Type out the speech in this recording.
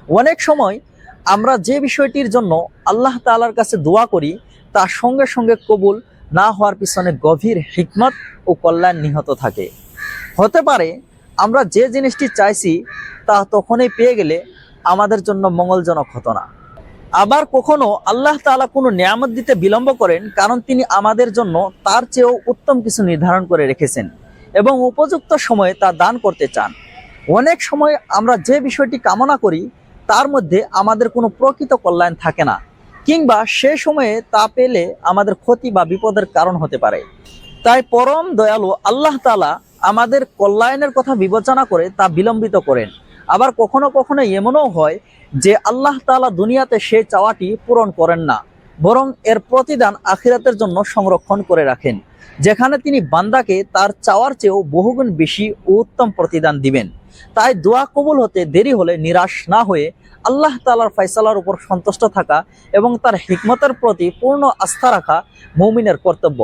অনেক সময় আমরা যে বিষয়টির জন্য আল্লাহ তাআলার কাছে দোয়া করি তা সঙ্গে সঙ্গে কবুল না হওয়ার পিছনে গভীর হিকমত ও কল্যাণ নিহত থাকে। হতে পারে আমরা যে জিনিসটি চাইছি তা তখনই পেয়ে গেলে আমাদের জন্য মঙ্গলজনক হতো না। আবার কখনো আল্লাহ তাআলা কোনো নিয়ামত দিতে বিলম্ব করেন কারণ তিনি আমাদের জন্য তার চেয়েও উত্তম কিছু নির্ধারণ করে রেখেছেন এবং উপযুক্ত সময়ে তা দান করতে চান। অনেক সময় আমরা যে বিষয়টি কামনা করি তার মধ্যে আমাদের কোনো প্রকৃত কল্যাণ থাকে না, কিংবা সে সময়ে তা পেলে আমাদের ক্ষতি বা বিপদের কারণ হতে পারে। তাই পরম দয়ালু আল্লাহ তাআলা আমাদের কল্যাণের কথা বিবেচনা করে তা বিলম্বিত করেন। আবার কখনো কখনো এমনও হয় যে আল্লাহ তাআলা দুনিয়াতে সেই চাওয়াটি পূরণ করেন না, বরং এর প্রতিদান আখিরাতের জন্য সংরক্ষণ করে রাখেন, যেখানে তিনি বান্দাকে তার চাওয়ার চেয়েও বহুগুণ বেশি ও উত্তম প্রতিদান দিবেন। তাই দোয়া কবুল হতে দেরি হলে নিরাশ না হয়ে আল্লাহ তাআলার ফয়সালার উপর সন্তুষ্ট থাকা এবং তার হিকমতের প্রতি পূর্ণ আস্থা রাখা মুমিনের কর্তব্য।